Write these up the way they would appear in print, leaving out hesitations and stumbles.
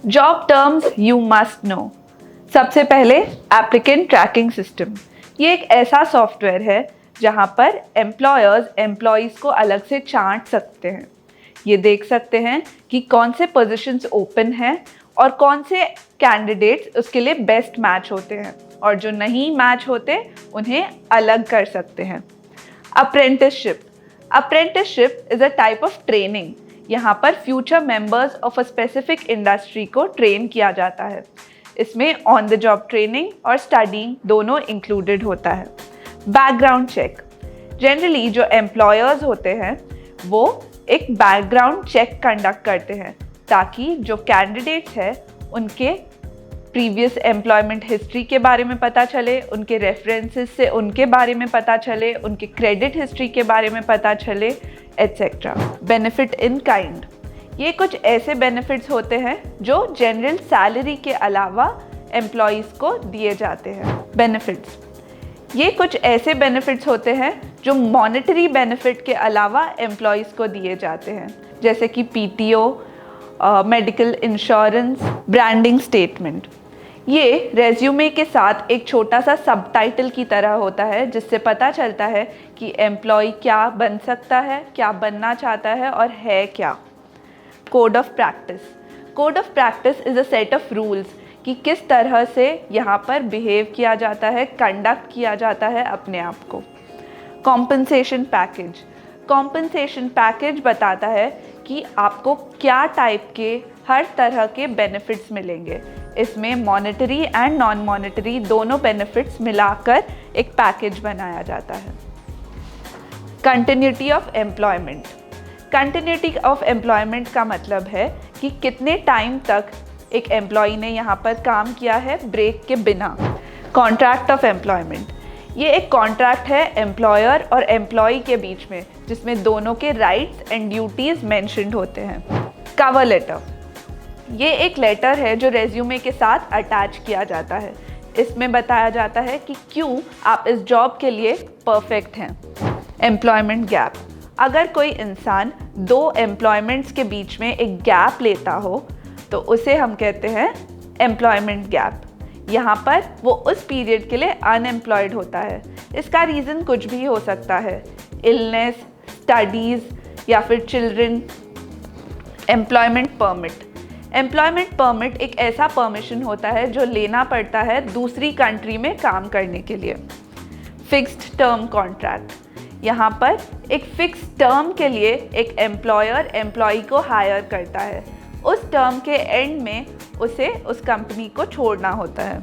Job terms you must know. सबसे पहले applicant tracking system. ये एक ऐसा सॉफ्टवेयर है जहाँ पर एम्प्लॉयर्स एम्प्लॉयज़ को अलग से छांट सकते हैं। ये देख सकते हैं कि कौन से पोजीशंस ओपन हैं और कौन से कैंडिडेट्स उसके लिए बेस्ट मैच होते हैं, और जो नहीं मैच होते उन्हें अलग कर सकते हैं। Apprenticeship. Apprenticeship is a type of training. यहाँ पर future members of a specific industry को ट्रेन किया जाता है। इसमें ऑन द जॉब ट्रेनिंग और स्टडी दोनों इंक्लूडेड होता है। Background check. जनरली जो एम्प्लॉयर्स होते हैं वो एक बैकग्राउंड चेक कंडक्ट करते हैं ताकि जो कैंडिडेट्स हैं उनके प्रीवियस एम्प्लॉयमेंट हिस्ट्री के बारे में पता चले, उनके रेफरेंसेस से उनके बारे में पता चले, उनके क्रेडिट हिस्ट्री के बारे में पता चले, एट्सेट्रा। Benefit in kind. ये कुछ ऐसे बेनिफिट्स होते हैं जो जनरल सैलरी के अलावा एम्प्लॉयज़ को दिए जाते हैं। बेनिफिट्स। ये कुछ ऐसे बेनिफिट्स होते हैं जो मॉनेटरी बेनिफिट के अलावा एम्प्लॉयज़ को दिए जाते हैं, जैसे कि PTO, medical insurance, branding statement. ये रेज्यूमे के साथ एक छोटा सा सबटाइटल की तरह होता है जिससे पता चलता है कि एम्प्लॉय क्या बन सकता है, क्या बनना चाहता है और है क्या। Code of practice. Code of practice is a set of rules कि किस तरह से यहाँ पर बिहेव किया जाता है, कंडक्ट किया जाता है अपने आप को। Compensation package. कॉम्पनसेशन पैकेज बताता है कि आपको क्या टाइप के हर तरह के बेनिफिट्स मिलेंगे। इसमें मॉनेटरी एंड नॉन मॉनेटरी दोनों बेनिफिट्स मिलाकर एक पैकेज बनाया जाता है। Continuity of employment. Continuity of employment का मतलब है कि कितने टाइम तक एक एम्प्लॉय ने यहाँ पर काम किया है ब्रेक के बिना। Contract of employment. ये एक कॉन्ट्रैक्ट है एम्प्लॉयर और एम्प्लॉय के बीच में जिसमें दोनों के राइट्स एंड ड्यूटीज़ मेंशन्ड होते हैं। Cover letter. ये एक लेटर है जो रेज्यूमे के साथ अटैच किया जाता है। इसमें बताया जाता है कि क्यों आप इस जॉब के लिए परफेक्ट हैं। Employment gap. अगर कोई इंसान दो एम्प्लॉयमेंट्स के बीच में एक गैप लेता हो तो उसे हम कहते हैं एम्प्लॉयमेंट गैप। यहाँ पर वो उस पीरियड के लिए अनएम्प्लॉयड होता है। इसका रीज़न कुछ भी हो सकता है, इलनेस, स्टडीज़ या फिर children. Employment permit. Employment permit एक ऐसा परमिशन होता है जो लेना पड़ता है दूसरी कंट्री में काम करने के लिए। Fixed term contract. यहाँ पर एक फिक्स टर्म के लिए एक एम्प्लॉयर एम्प्लॉय को हायर करता है। उस टर्म के एंड में उसे उस कंपनी को छोड़ना होता है।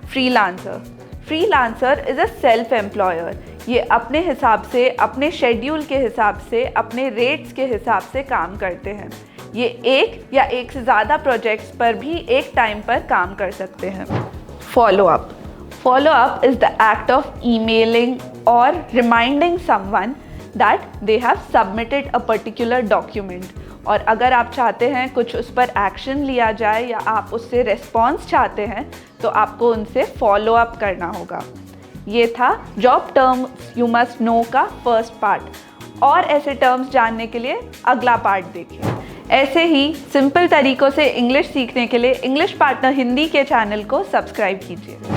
Freelancer. Freelancer is a self employer. ये अपने हिसाब से, अपने शेड्यूल के हिसाब से, अपने रेट्स के हिसाब से काम करते हैं। ये एक या एक से ज़्यादा प्रोजेक्ट्स पर भी एक टाइम पर काम कर सकते हैं। Follow up. Follow up is the act of emailing और reminding someone that they have submitted a particular document. और अगर आप चाहते हैं कुछ उस पर एक्शन लिया जाए या आप उससे रिस्पॉन्स चाहते हैं तो आपको उनसे फॉलो अप करना होगा। ये था job terms you must know का फर्स्ट पार्ट। और ऐसे टर्म्स जानने के लिए अगला पार्ट देखिए। ऐसे ही सिंपल तरीक़ों से इंग्लिश सीखने के लिए इंग्लिश पार्टनर हिंदी के चैनल को सब्सक्राइब कीजिए।